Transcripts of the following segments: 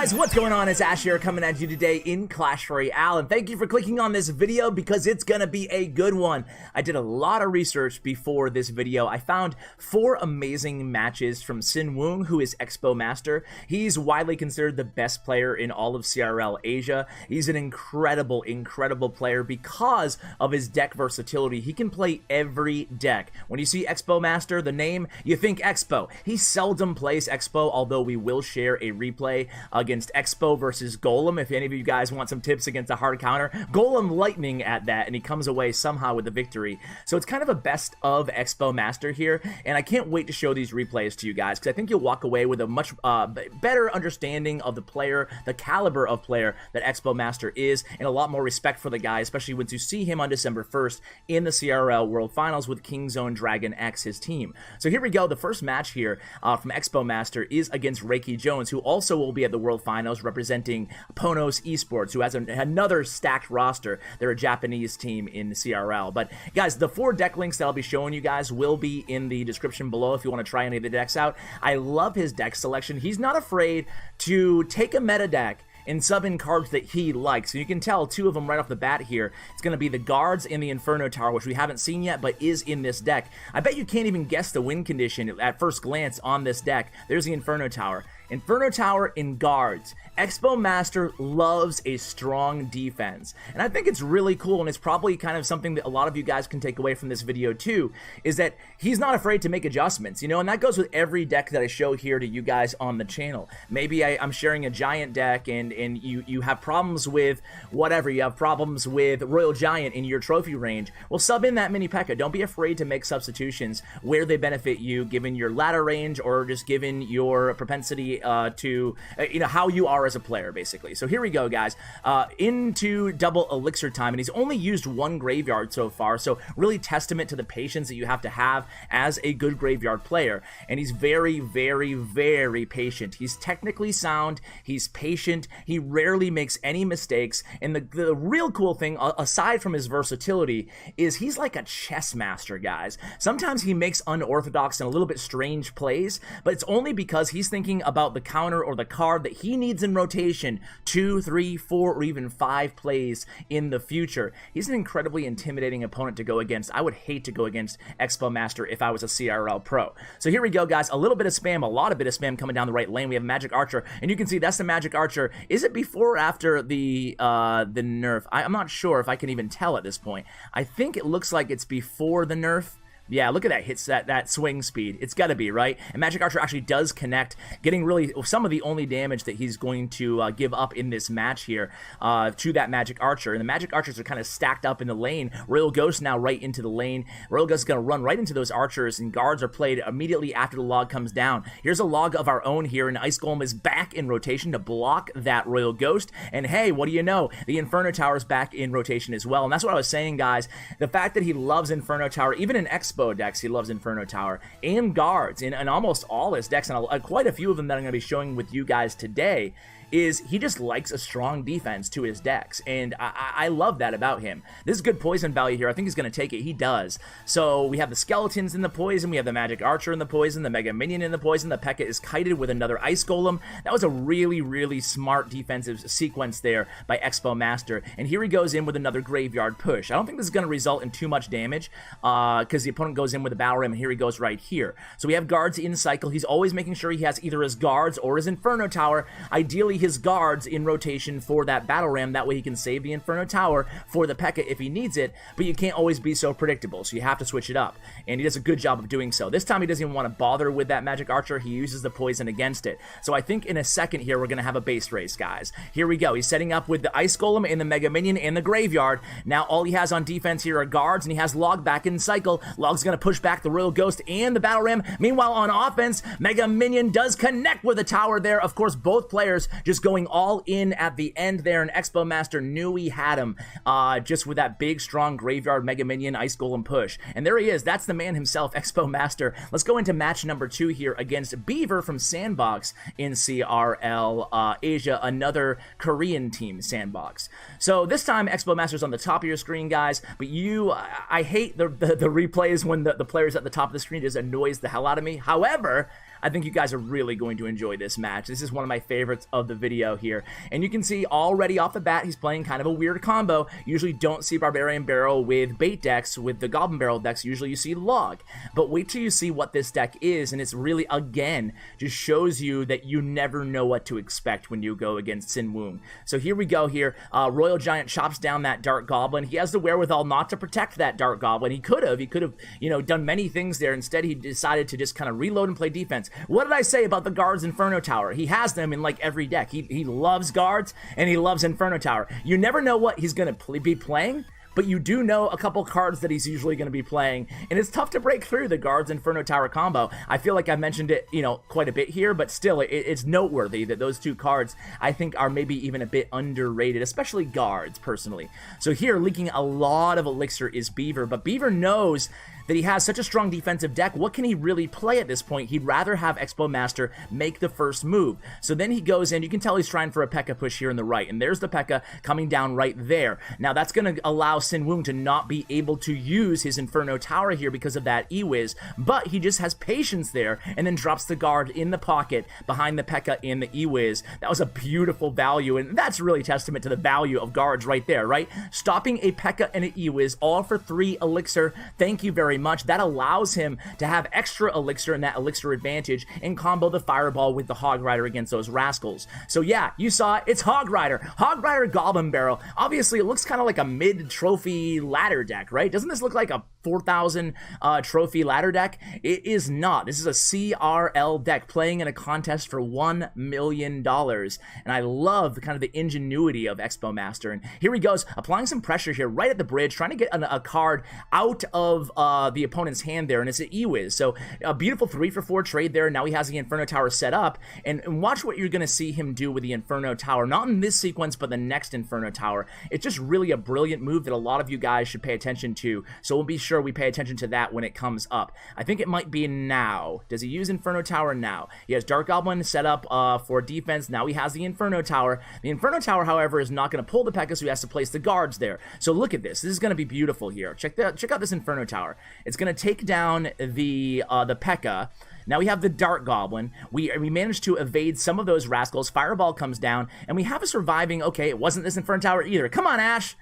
guys, what's going on? It's Ash here coming at you today in Clash Royale, and thank you for clicking on this video because it's gonna be a good one. I did a lot of research before this video. I found 4 amazing matches from SinWoong, who is Expo Master. He's widely considered the best player in all of CRL Asia. He's an incredible player because of his deck versatility. He can play every deck. When you see Expo Master, the name, you think Expo. He seldom plays Expo, although we will share a replay against Xbow versus Golem. If any of you guys want some tips against a hard counter, Golem lightning at that, and he comes away somehow with the victory. So it's kind of a best of Expo Master here, and I can't wait to show these replays to you guys because I think you'll walk away with a much better understanding of the player, the caliber of player that Expo Master is, and a lot more respect for the guy, especially once you see him on December 1st in the CRL World Finals with Kingzone Dragon X, his team. So here we go. The first match here from Expo Master is against Reiki Jones, who also will be at the World Finals representing Ponos Esports, who has another stacked roster. They're a Japanese team in the CRL. But guys, the 4 deck links that I'll be showing you guys will be in the description below if you want to try any of the decks out. I love his deck selection. He's not afraid to take a meta deck and sub in cards that he likes. So you can tell 2 of them right off the bat here. It's going to be the Guards and the Inferno Tower, which we haven't seen yet, but is in this deck. I bet you can't even guess the win condition at first glance on this deck. There's the Inferno Tower. Inferno Tower in Guards. Expo Master loves a strong defense. And I think it's really cool, and it's probably kind of something that a lot of you guys can take away from this video too, is that he's not afraid to make adjustments, you know, and that goes with every deck that I show here to you guys on the channel. Maybe I'm sharing a giant deck and you have problems with whatever, you have problems with Royal Giant in your trophy range. Well, sub in that mini PEKKA. Don't be afraid to make substitutions where they benefit you, given your ladder range or just given your propensity to you know, how you are as a player, basically. So here we go, guys, into double Elixir time, and he's only used 1 graveyard so far, so really testament to the patience that you have to have as a good graveyard player. And he's very patient. He's technically sound, he's patient, he rarely makes any mistakes, and the real cool thing, aside from his versatility, is he's like a chess master, guys. Sometimes he makes unorthodox and a little bit strange plays, but it's only because he's thinking about the counter or the card that he needs in rotation 2, 3, 4, or even 5 plays in the future. He's an incredibly intimidating opponent to go against. I would hate to go against Expo Master if I was a CRL pro. So here we go, guys. A little bit of spam, a lot of bit of spam coming down the right lane. We have Magic Archer, and you can see that's the Magic Archer. Is it before or after the nerf? I'm not sure if I can even tell at this point. I think it looks like it's before the nerf. Yeah, look at that, hits that swing speed. It's got to be, right? And Magic Archer actually does connect, getting really some of the only damage that he's going to give up in this match here to that Magic Archer. And the Magic Archers are kind of stacked up in the lane. Royal Ghost now right into the lane. Royal Ghost is going to run right into those Archers, and Guards are played immediately after the log comes down. Here's a log of our own here, and Ice Golem is back in rotation to block that Royal Ghost. And hey, what do you know? The Inferno Tower is back in rotation as well. And that's what I was saying, guys. The fact that he loves Inferno Tower, even in Expo decks, he loves Inferno Tower, and Guards in almost all his decks, and quite a few of them that I'm going to be showing with you guys today, is he just likes a strong defense to his decks, and I love that about him. This is good poison value here. I think he's going to take it. He does. So we have the Skeletons in the poison, we have the Magic Archer in the poison, the Mega Minion in the poison, the PEKKA is kited with another Ice Golem. That was a really smart defensive sequence there by Expo Master, and here he goes in with another Graveyard Push. I don't think this is going to result in too much damage, because the opponent goes in with a Battle Ram, and here he goes right here. So we have Guards in cycle. He's always making sure he has either his Guards or his Inferno Tower, ideally his Guards in rotation for that Battle Ram. That way he can save the Inferno Tower for the PEKKA if he needs it, but you can't always be so predictable, so you have to switch it up, and he does a good job of doing so. This time he doesn't even want to bother with that Magic Archer. He uses the poison against it. So I think in a second here we're going to have a base race, guys. Here we go. He's setting up with the Ice Golem and the Mega Minion and the Graveyard. Now all he has on defense here are Guards, and he has Log back in cycle. Log's going to push back the Royal Ghost and the Battle Ram. Meanwhile, on offense, Mega Minion does connect with the tower there. Of course, both players just going all in at the end there, and Expo Master knew he had him just with that big, strong Graveyard Mega Minion Ice Golem push. And there he is. That's the man himself, Expo Master. Let's go into match number 2 here against Beaver from Sandbox in CRL Asia, another Korean team, Sandbox. So this time, Expo Master's on the top of your screen, guys, but I hate the replays when the players at the top of the screen just annoys the hell out of me. However, I think you guys are really going to enjoy this match. This is one of my favorites of the video here. And you can see already off the bat, he's playing kind of a weird combo. Usually don't see Barbarian Barrel with bait decks, with the Goblin Barrel decks, usually you see Log. But wait till you see what this deck is, and it's really, again, just shows you that you never know what to expect when you go against SinWoong. So here we go here. Royal Giant chops down that Dark Goblin. He has the wherewithal not to protect that Dark Goblin. He could have, you know, done many things there. Instead, he decided to just kind of reload and play defense. What did I say about the Guards Inferno Tower? He has them in like every deck. He loves Guards and he loves Inferno Tower. You never know what he's going to be playing, but you do know a couple cards that he's usually going to be playing, and it's tough to break through the Guards Inferno Tower combo. I feel like I mentioned it, you know, quite a bit here, but still, it's noteworthy that those two cards, I think, are maybe even a bit underrated, especially Guards, personally. So here, leaking a lot of Elixir is Beaver, but Beaver knows that he has such a strong defensive deck. What can he really play at this point? He'd rather have Expo Master make the first move. So then he goes in. You can tell he's trying for a PEKKA push here in the right, and there's the PEKKA coming down right there. Now that's going to allow SinWoong to not be able to use his Inferno Tower here because of that E-Wiz, but he just has patience there and then drops the guard in the pocket behind the PEKKA in the E-Wiz. That was a beautiful value, and that's really testament to the value of guards right there, right? Stopping a PEKKA and an E-Wiz, all for 3 Elixir. Thank you very much. That allows him to have extra Elixir and that Elixir advantage and combo the Fireball with the Hog Rider against those rascals. So yeah, you saw it. It's Hog Rider. Hog Rider Goblin Barrel. Obviously, it looks kind of like a mid-trophy ladder deck, right? Doesn't this look like a 4,000 trophy ladder deck? It is not. This is a CRL deck playing in a contest for $1 million. And I love kind of the ingenuity of Expo Master. And here he goes, applying some pressure here right at the bridge, trying to get a card out of the opponent's hand there, and it's an E-Wiz. So a beautiful 3-for-4 trade there. Now he has the Inferno Tower set up, and watch what you're going to see him do with the Inferno Tower. Not in this sequence, but the next Inferno Tower. It's just really a brilliant move that a lot of you guys should pay attention to. So we'll be sure we pay attention to that when it comes up. I think it might be now. Does he use Inferno Tower now? He has Dark Goblin set up for defense. Now he has the Inferno Tower. The Inferno Tower, however, is not going to pull the PEKKA, so he has to place the guards there. So look at this. This is going to be beautiful here. Check out this Inferno Tower. It's going to take down the PEKKA. Now we have the Dark Goblin. We managed to evade some of those rascals. Fireball comes down, and we have a surviving... Okay, it wasn't this Inferno Tower either. Come on, Ash!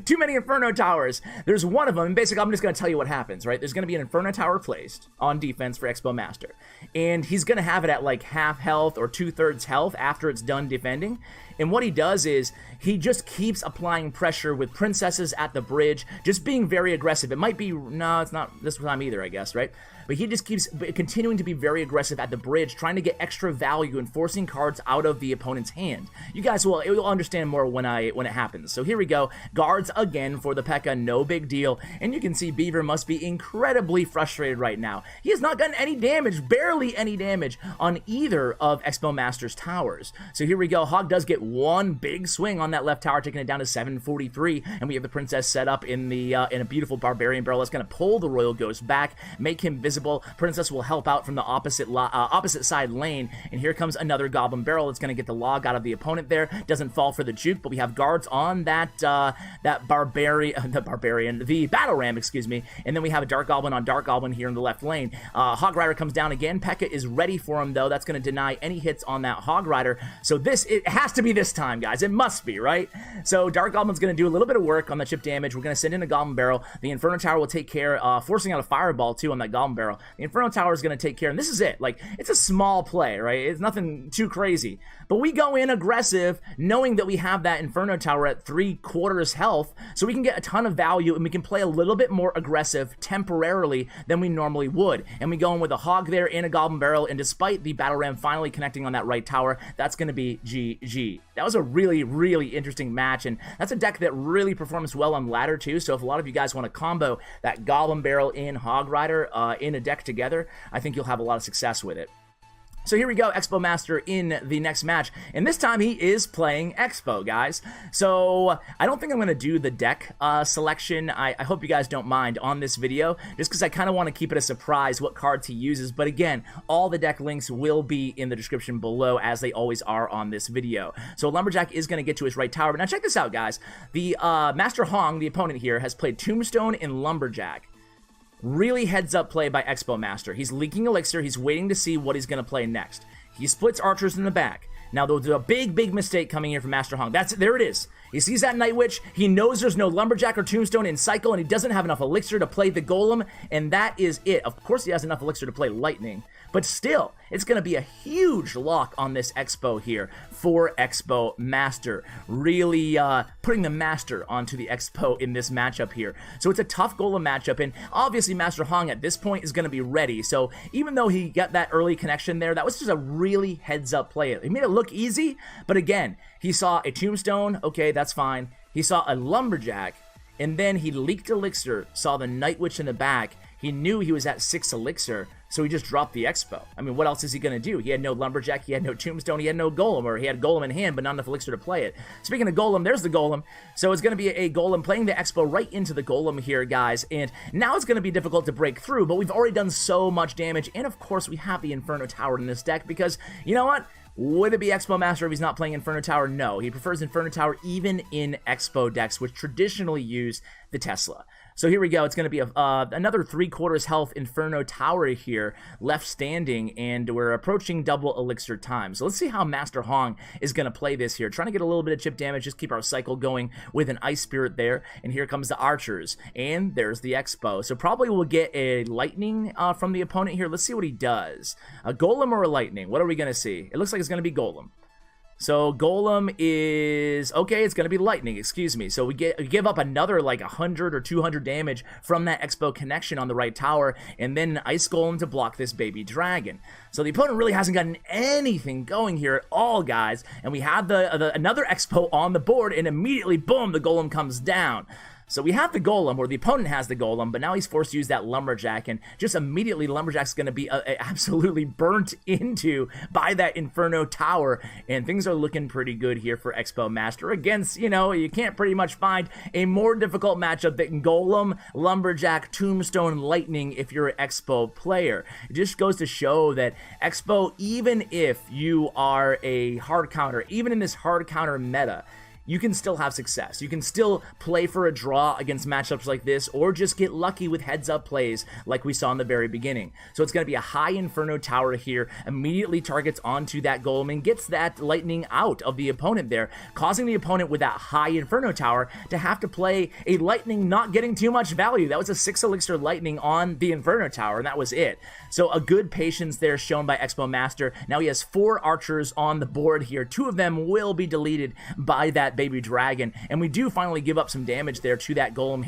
Too many Inferno Towers. There's one of them, and basically I'm just going to tell you what happens, right? There's going to be an Inferno Tower placed on defense for Expo Master, and he's going to have it at like half health or 2/3 health after it's done defending. And what he does is he just keeps applying pressure with princesses at the bridge, just being very aggressive. It might be... No, it's not this time either, I guess, right? But he just keeps continuing to be very aggressive at the bridge, trying to get extra value and forcing cards out of the opponent's hand. You guys will understand more when it happens. So here we go. Guards again for the PEKKA, no big deal. And you can see Beaver must be incredibly frustrated right now. He has not gotten any damage, barely any damage, on either of Expo Master's towers. So here we go. Hog does get one big swing on that left tower, taking it down to 743, and we have the princess set up in a beautiful Barbarian Barrel that's going to pull the Royal Ghost back, make him visible. Princess will help out from the opposite side lane, and here comes another Goblin Barrel that's going to get the log out of the opponent there. Doesn't fall for the juke, but we have guards on the Battle Ram, excuse me, and then we have a Dark Goblin on Dark Goblin here in the left lane. Hog Rider comes down again. PEKKA is ready for him, though. That's going to deny any hits on that Hog Rider. So it has to be this time, guys. It must be, right? So Dark Goblin's going to do a little bit of work on the chip damage. We're going to send in a Goblin Barrel. The Inferno Tower will take care, forcing out a Fireball, too, on that Goblin Barrel. The Inferno Tower is going to take care, and this is it. Like, it's a small play, right? It's nothing too crazy. But we go in aggressive, knowing that we have that Inferno Tower at 3/4 health, so we can get a ton of value, and we can play a little bit more aggressive temporarily than we normally would. And we go in with a Hog there and a Goblin Barrel, and despite the Battle Ram finally connecting on that right tower, that's going to be GG. That was a really, really interesting match, and that's a deck that really performs well on ladder, too. So if a lot of you guys want to combo that Goblin Barrel and Hog Rider in a deck together, I think you'll have a lot of success with it. So here we go, Expo Master in the next match, and this time he is playing Expo, guys. So I don't think I'm going to do the deck selection. I hope you guys don't mind on this video, just because I kind of want to keep it a surprise what cards he uses. But again, all the deck links will be in the description below, as they always are on this video. So Lumberjack is going to get to his right tower, but now check this out, guys. The Master Hong, the opponent here, has played Tombstone and Lumberjack. Really heads up play by Expo Master. He's leaking Elixir. He's waiting to see what he's going to play next. He splits archers in the back. Now, there's a big mistake coming here from Master Hong. There it is. He sees that Night Witch. He knows there's no Lumberjack or Tombstone in cycle, and he doesn't have enough Elixir to play the Golem, and that is it. Of course, he has enough Elixir to play Lightning, but still, it's going to be a huge lock on this Expo here for Expo Master. Really putting the Master onto the Expo in this matchup here. So it's a tough Golem matchup, and obviously Master Hong at this point is going to be ready. So even though he got that early connection there, that was just a really heads-up play. He made it look easy, but again, he saw a Tombstone. Okay, that's fine. He saw a Lumberjack, and then he leaked Elixir, saw the Night Witch in the back. He knew he was at 6 Elixir, so he just dropped the Expo. I mean, what else is he going to do? He had no Lumberjack, he had no Tombstone, he had no Golem, or he had Golem in hand, but not enough Elixir to play it. Speaking of Golem, there's the Golem. So it's going to be a Golem playing the Expo right into the Golem here, guys. And now it's going to be difficult to break through, but we've already done so much damage. And of course, we have the Inferno Tower in this deck because, you know what? Would it be Expo Master if he's not playing Inferno Tower? No, he prefers Inferno Tower even in Expo decks, which traditionally use the Tesla. So here we go. It's going to be another 3/4 health Inferno Tower here left standing, and we're approaching double Elixir time. So let's see how Master Hong is going to play this here. Trying to get a little bit of chip damage, just keep our cycle going with an Ice Spirit there. And here comes the Archers, and there's the Expo. So probably we'll get a Lightning from the opponent here. Let's see what he does. A Golem or a Lightning? What are we going to see? It looks like it's going to be Golem. So Golem is, okay, it's going to be Lightning, excuse me. So we give up another like 100 or 200 damage from that Expo connection on the right tower, and then Ice Golem to block this baby dragon. So the opponent really hasn't gotten anything going here at all, guys. And we have another Expo on the board, and immediately, boom, the Golem comes down. So we have the Golem, or the opponent has the Golem, but now he's forced to use that Lumberjack, and just immediately Lumberjack's going to be absolutely burnt into by that Inferno Tower, and things are looking pretty good here for Expo Master against, you know, you can't pretty much find a more difficult matchup than Golem, Lumberjack, Tombstone, Lightning if you're an Expo player. It just goes to show that Expo, even if you are a hard counter, even in this hard counter meta, you can still have success. You can still play for a draw against matchups like this, or just get lucky with heads-up plays like we saw in the very beginning. So it's going to be a high Inferno Tower here, immediately targets onto that Golem and gets that Lightning out of the opponent there, causing the opponent with that high Inferno Tower to have to play a Lightning not getting too much value. That was a 6 Elixir Lightning on the Inferno Tower, and that was it. So a good patience there shown by Expo Master. Now he has 4 Archers on the board here. 2 of them will be deleted by that baby dragon, and we do finally give up some damage there to that Golem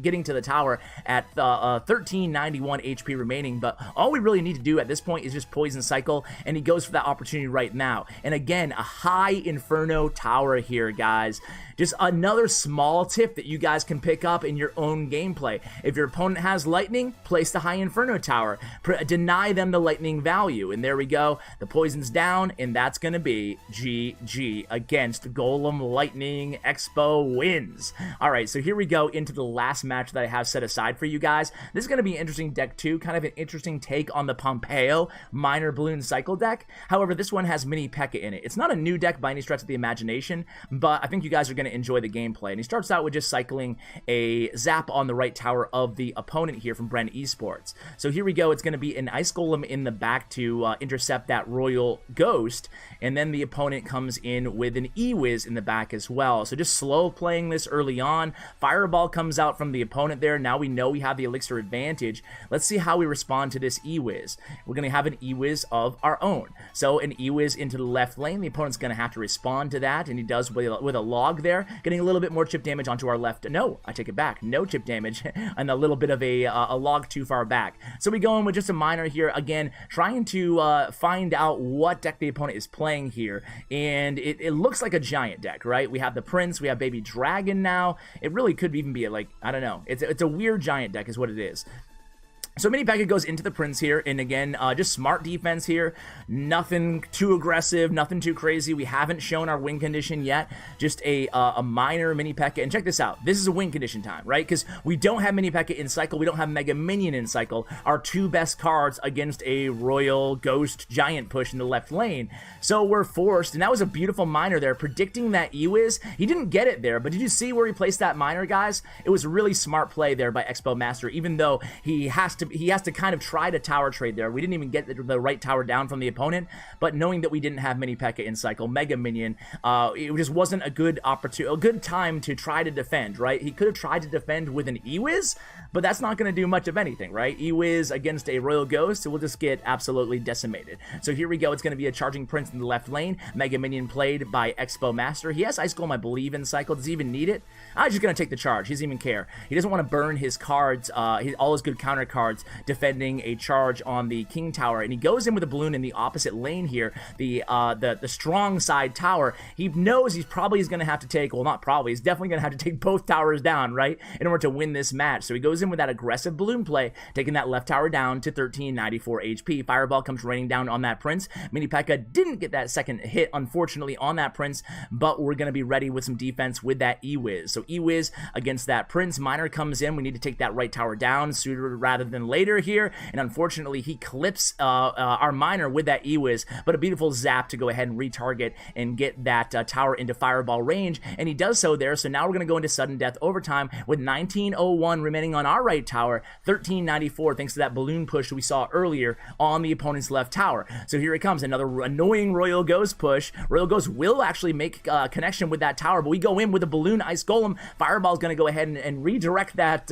getting to the tower at 1391 HP remaining. But all we really need to do at this point is just poison cycle, and he goes for that opportunity right now. And again, a high Inferno Tower here, guys. Just another small tip that you guys can pick up in your own gameplay. If your opponent has Lightning, place the high Inferno Tower. Deny them the Lightning value. And there we go. The poison's down, and that's going to be GG against Golem Lightning. Expo wins. All right, so here we go into the last match that I have set aside for you guys. This is going to be an interesting deck too, kind of an interesting take on the Pompeo Minor Balloon Cycle deck. However, this one has mini PEKKA in it. It's not a new deck by any stretch of the imagination, but I think you guys are going to enjoy the gameplay. And he starts out with just cycling a Zap on the right tower of the opponent here from Bren Esports. So here we go. It's going to be an Ice Golem in the back to intercept that Royal Ghost, and then the opponent comes in with an E-Wiz in the back as well. So just slow playing this early on. Fireball comes out from the opponent there. Now we know we have the Elixir advantage. Let's see how we respond to this E-Wiz. We're going to have an E-Wiz of our own. So an E-Wiz into the left lane. The opponent's going to have to respond to that, and he does with a log there, getting a little bit more chip damage onto our left. No, I take it back. No chip damage and a little bit of a log too far back. So we go in with just a minor here, again, trying to find out what deck the opponent is playing here. And it looks like a giant deck, right? We have the Prince, we have Baby Dragon now. It really could even be like, I don't know. It's a weird giant deck is what it is. So mini PEKKA goes into the Prince here, and again, just smart defense here. Nothing too aggressive, nothing too crazy. We haven't shown our win condition yet. Just a minor mini PEKKA. And check this out. This is a win condition time, right? Because we don't have mini PEKKA in cycle. We don't have Mega Minion in cycle. Our 2 best cards against a Royal Ghost Giant push in the left lane. So we're forced, and that was a beautiful minor there, predicting that E-Wiz. He didn't get it there, but did you see where he placed that minor, guys? It was a really smart play there by Expo Master, even though he has to has to kind of try to tower trade there. We didn't even get the right tower down from the opponent, but knowing that we didn't have mini P.E.K.K.A in cycle, Mega Minion, it just wasn't a good time to try to defend, right? He could have tried to defend with an E-Wiz, but that's not going to do much of anything, right? E-Wiz against a Royal Ghost, it will just get absolutely decimated. So here we go. It's going to be a Charging Prince in the left lane. Mega Minion played by Expo Master. He has Ice Golem, I believe, in cycle. Does he even need it? I'm just going to take the charge. He doesn't even care. He doesn't want to burn his cards, all his good counter cards, defending a charge on the King Tower. And he goes in with a balloon in the opposite lane here, the strong side tower. He knows he's probably going to have to take, well, not probably, he's definitely going to have to take both towers down, right, in order to win this match. So he goes in with that aggressive balloon play, taking that left tower down to 1394 HP. Fireball comes raining down on that Prince. Mini P.E.K.K.A didn't get that second hit, unfortunately, on that Prince, but we're going to be ready with some defense with that E-Wiz. So E-Wiz against that Prince. Miner comes in. We need to take that right tower down sooner rather than later here, and unfortunately, he clips our Miner with that E-Wiz, but a beautiful zap to go ahead and retarget and get that tower into Fireball range, and he does so there. So now we're going to go into sudden death overtime with 1901 remaining on our right tower, 1394, thanks to that balloon push we saw earlier on the opponent's left tower. So here it comes, another annoying Royal Ghost push. Royal Ghost will actually make connection with that tower, but we go in with a balloon Ice Golem. Fireball's going to go ahead and redirect that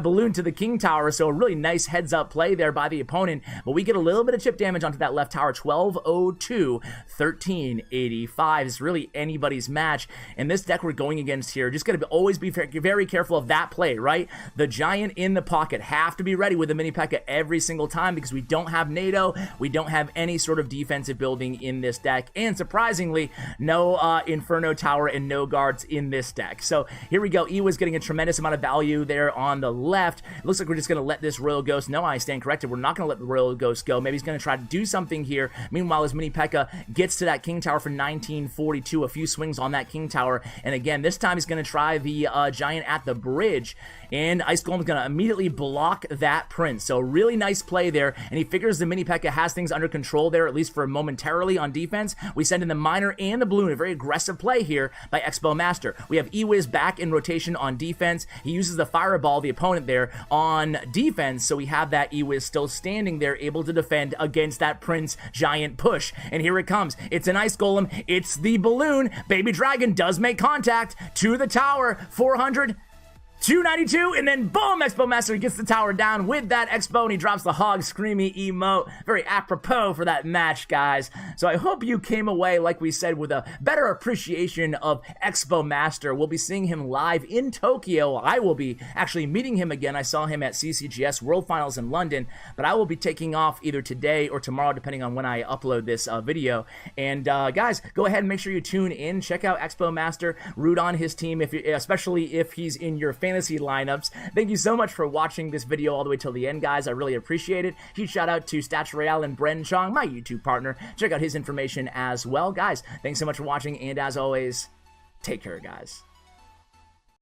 balloon to the King Tower, so a really nice heads-up play there by the opponent, but we get a little bit of chip damage onto that left tower, 1202, 1385. It's really anybody's match, and this deck we're going against here, just going to always be very careful of that play, right? The Giant in the pocket, have to be ready with the mini P.E.K.K.A every single time because we don't have NATO, we don't have any sort of defensive building in this deck, and surprisingly, no Inferno Tower and no guards in this deck. So here we go. E-Wiz getting a tremendous amount of value there on the left. It looks like we're just going to let this Royal Ghost, no, I stand corrected, we're not going to let the Royal Ghost go. Maybe he's going to try to do something here. Meanwhile, his mini P.E.K.K.A gets to that King Tower for 1942, a few swings on that King Tower, and again, this time he's going to try the Giant at the bridge, and Ice Golem is going to immediately block that Prince. So really nice play there, and he figures the mini P.E.K.K.A has things under control there, at least for momentarily on defense. We send in the Miner and the Balloon, a very aggressive play here by Expo Master. We have E-Wiz back in rotation on defense. He uses the Fireball, the opponent there, on defense, so we have that E-Wiz still standing there, able to defend against that Prince Giant push. And here it comes. It's an Ice Golem. It's the Balloon. Baby Dragon does make contact to the tower. 400. 292, and then boom, Expo Master gets the tower down with that Expo, and he drops the hog screamy emote. Very apropos for that match, guys. So I hope you came away, like we said, with a better appreciation of Expo Master. We'll be seeing him live in Tokyo. I will be actually meeting him again. I saw him at CCGS World Finals in London, but I will be taking off either today or tomorrow, depending on when I upload this video. And guys, go ahead and make sure you tune in. Check out Expo Master. Root on his team, especially if he's in your fantasy lineups. Thank you so much for watching this video all the way till the end, guys. I really appreciate it. Huge shout out to Royale and Bren Chong, my YouTube partner. Check out his information as well. Guys, thanks so much for watching, and as always, take care, guys.